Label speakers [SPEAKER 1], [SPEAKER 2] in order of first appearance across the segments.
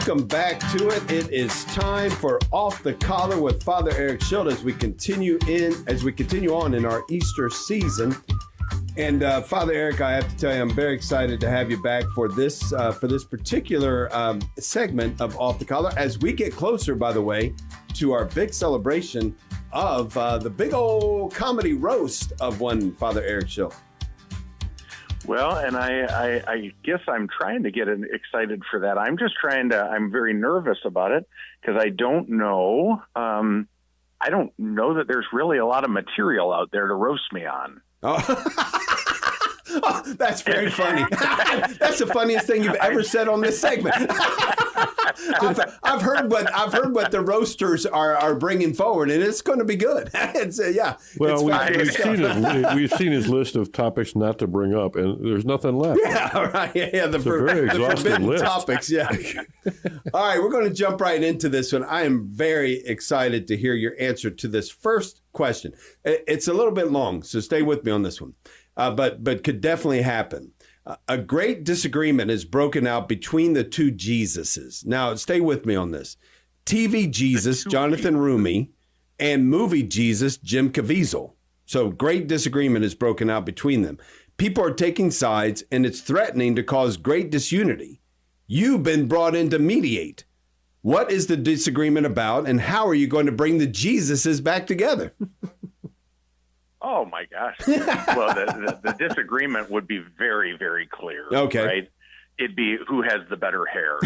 [SPEAKER 1] welcome back to it. It is time for Off the Collar with Father Eric Schild as we continue on in our Easter season. And Father Eric, I have to tell you, I'm very excited to have you back for this particular segment of Off the Collar as we get closer, by the way, to our big celebration of the big old comedy roast of one Father Eric Schild.
[SPEAKER 2] Well, and I guess I'm trying to get excited for that. I'm very nervous about it because I don't know that there's really a lot of material out there to roast me on.
[SPEAKER 1] Oh, that's very funny. That's the funniest thing you've ever said on this segment. I've heard what the roasters are bringing forward, and it's going to be good.
[SPEAKER 3] Well, we've seen his list of topics not to bring up, and there's nothing left.
[SPEAKER 1] Yeah, right. Yeah,
[SPEAKER 3] the very exhaustive list.
[SPEAKER 1] Topics. Yeah. All right, we're going to jump right into this one. I am very excited to hear your answer to this first question. It's a little bit long, so stay with me on this one. But could definitely happen. A great disagreement is broken out between the two Jesuses. Now, stay with me on this. TV Jesus, Jonathan Roumie, and movie Jesus, Jim Caviezel. So great disagreement is broken out between them. People are taking sides, and it's threatening to cause great disunity. You've been brought in to mediate. What is the disagreement about, and how are you going to bring the Jesuses back together?
[SPEAKER 2] Oh, my gosh. Well, the disagreement would be very, very clear.
[SPEAKER 1] Okay.
[SPEAKER 2] Right? It'd be who has the better hair.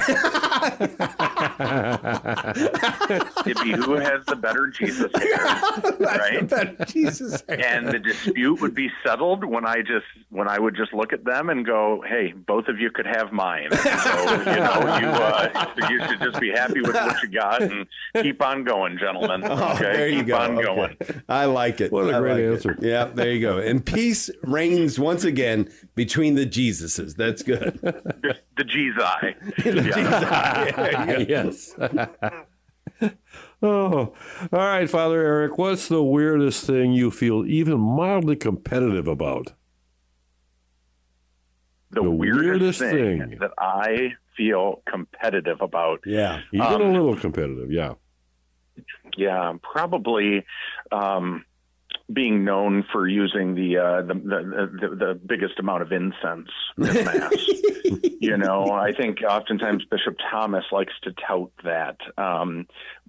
[SPEAKER 2] It'd be who has the better Jesus hair. Right?
[SPEAKER 1] Better Jesus hair.
[SPEAKER 2] And the dispute would be settled when I would just look at them and go, hey, both of you could have mine. So, you should just be happy with what you got and keep on going, gentlemen. Okay?
[SPEAKER 1] There you
[SPEAKER 2] keep
[SPEAKER 1] go.
[SPEAKER 2] on going.
[SPEAKER 1] I like it.
[SPEAKER 3] What a great answer.
[SPEAKER 1] Yeah, there you go. And peace reigns once again between the Jesuses. That's good.
[SPEAKER 2] The Jesus.
[SPEAKER 1] Yes.
[SPEAKER 3] Oh, all right, Father Eric, what's the weirdest thing you feel even mildly competitive about?
[SPEAKER 2] The weirdest thing that I feel competitive about.
[SPEAKER 3] Yeah, even a little competitive, yeah.
[SPEAKER 2] Yeah, probably being known for using the biggest amount of incense in Mass. I think oftentimes Bishop Thomas likes to tout that.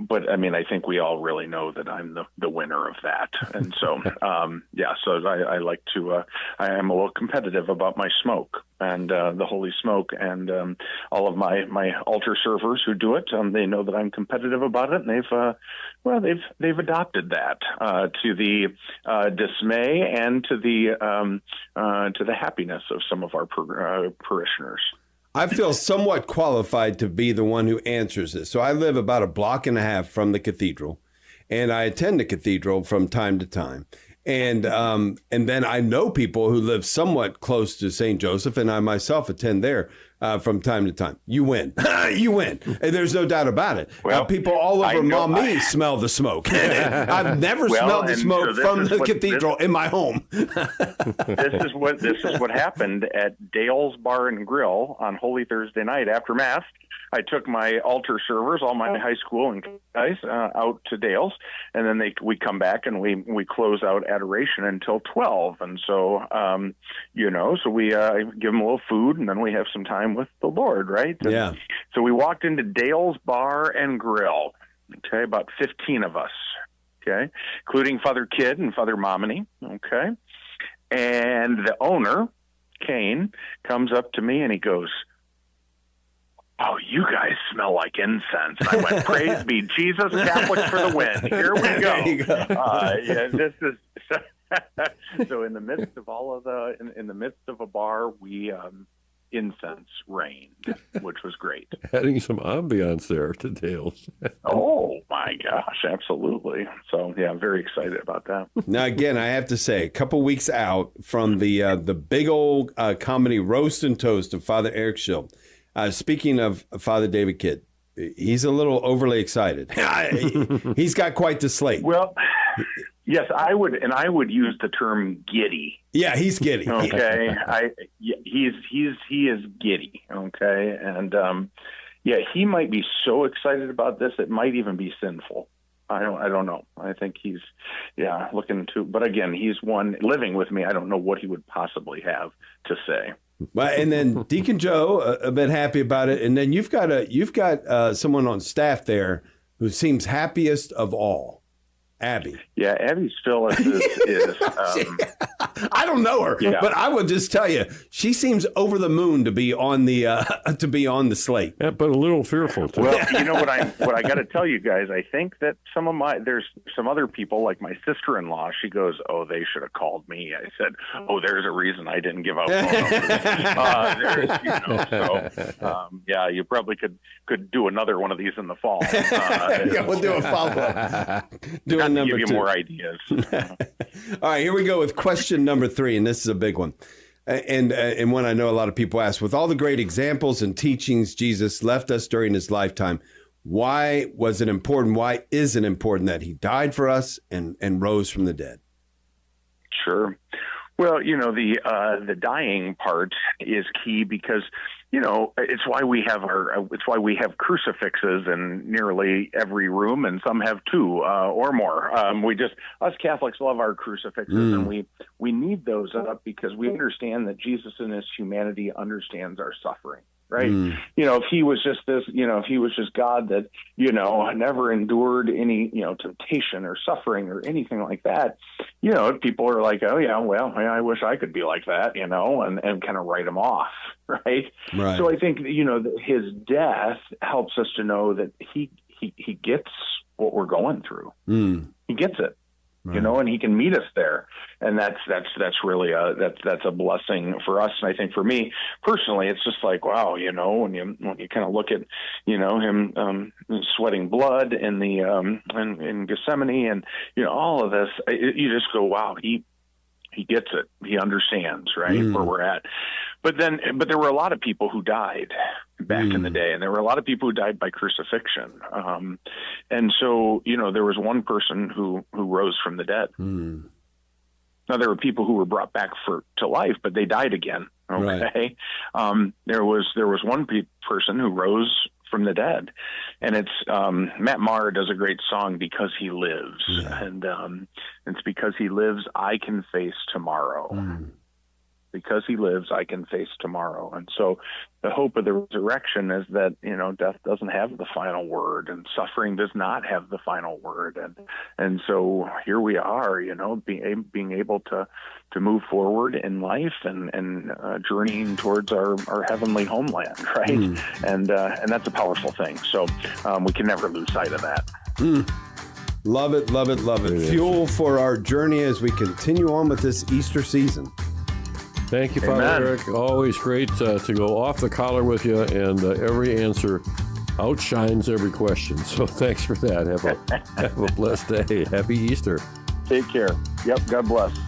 [SPEAKER 2] But I mean, I think we all really know that I'm the winner of that. And so, so I like to, I am a little competitive about my smoke and the holy smoke, and all of my altar servers who do it, they know that I'm competitive about it, and they've adopted that to the dismay and to the happiness of some of our parishioners.
[SPEAKER 1] I feel somewhat qualified to be the one who answers this. So I live about a block and a half from the cathedral, and I attend the cathedral from time to time. And then I know people who live somewhat close to St. Joseph, and I myself attend there from time to time. You win. You win. And there's no doubt about it.
[SPEAKER 2] Well,
[SPEAKER 1] people all over Maumee smell the smoke. I've never smelled the smoke from the cathedral in my home.
[SPEAKER 2] This is what happened at Dale's Bar and Grill on Holy Thursday night after Mass. I took my altar servers, all my high school and guys, out to Dale's, and then we come back and we close out adoration until 12. And so, so we give them a little food, and then we have some time with the Lord, right? And
[SPEAKER 1] yeah.
[SPEAKER 2] So we walked into Dale's Bar and Grill, okay, about 15 of us, okay, including Father Kidd and Father Momini, okay? And the owner, Kane, comes up to me and he goes, "Oh, you guys smell like incense." And I went, "Praise be Jesus, Catholics for the win. Here we go."
[SPEAKER 1] There you go.
[SPEAKER 2] This is so in the midst of all of in the midst of a bar, we incense reigned, which was great.
[SPEAKER 3] Adding some ambiance there to Dale's.
[SPEAKER 2] Oh my gosh, absolutely. So yeah, I'm very excited about that.
[SPEAKER 1] Now again, I have to say, a couple weeks out from the big old comedy roast and toast of Father Eric Schild. Speaking of Father David Kidd, he's a little overly excited. He's got quite the slate.
[SPEAKER 2] Well, yes, I would use the term giddy.
[SPEAKER 1] Yeah, he's giddy.
[SPEAKER 2] Okay, he is giddy. Okay, and he might be so excited about this, it might even be sinful. I don't know. I think he's, looking to, but again, he's one living with me. I don't know what he would possibly have to say.
[SPEAKER 1] Well, and then Deacon Joe, a bit happy about it. And then you've got someone on staff there who seems happiest of all. Abby.
[SPEAKER 2] Yeah, Abby still is
[SPEAKER 1] I don't know her, but I will just tell you, she seems over the moon to be on the slate.
[SPEAKER 3] Yeah, but a little fearful too.
[SPEAKER 2] Well, you know what I got to tell you guys. I think that there's some other people, like my sister-in-law. She goes, "Oh, they should have called me." I said, "Oh, there's a reason I didn't give out phone numbers." You probably could do another one of these in the fall.
[SPEAKER 1] We'll do a follow-up.
[SPEAKER 2] To give you more ideas.
[SPEAKER 1] All right, here we go with question number 3, and this is a big one, and one I know a lot of people ask. With all the great examples and teachings Jesus left us during his lifetime, why was it important? Why is it important that he died for us and rose from the dead?
[SPEAKER 2] Sure. Well, the dying part is key because, it's why we have crucifixes in nearly every room, and some have 2 or more. Us Catholics love our crucifixes, and we need those up because we understand that Jesus in his humanity understands our suffering. Right. If he was just if he was just God that, never endured any, temptation or suffering or anything like that, people are like, oh, yeah, well, I wish I could be like that, and kind of write him off. Right. So I think, his death helps us to know that he gets what we're going through. He gets it. Right. And he can meet us there, and that's really that's a blessing for us. And I think for me personally, it's just like, wow, when you kind of look at him sweating blood in the in Gethsemane, and all of this, you just go, wow, he gets it, he understands, right, where we're at. But there were a lot of people who died back in the day, and there were a lot of people who died by crucifixion. And so, there was one person who rose from the dead. Now, there were people who were brought back to life, but they died again. Okay. Right. There was one person who rose from the dead, and it's Matt Maher does a great song, Because He Lives. And it's because he lives, I can face tomorrow. Because he lives, I can face tomorrow. And so the hope of the resurrection is that, death doesn't have the final word, and suffering does not have the final word. And so here we are, being able to move forward in life and journeying towards our heavenly homeland, right? And that's a powerful thing. So we can never lose sight of that.
[SPEAKER 1] Love it, love it, love it. Fuel for our journey as we continue on with this Easter season.
[SPEAKER 3] Thank you, Father Eric. Always great to go off the collar with you, and every answer outshines every question. So thanks for that. Have a blessed day. Happy Easter.
[SPEAKER 2] Take care. Yep. God bless.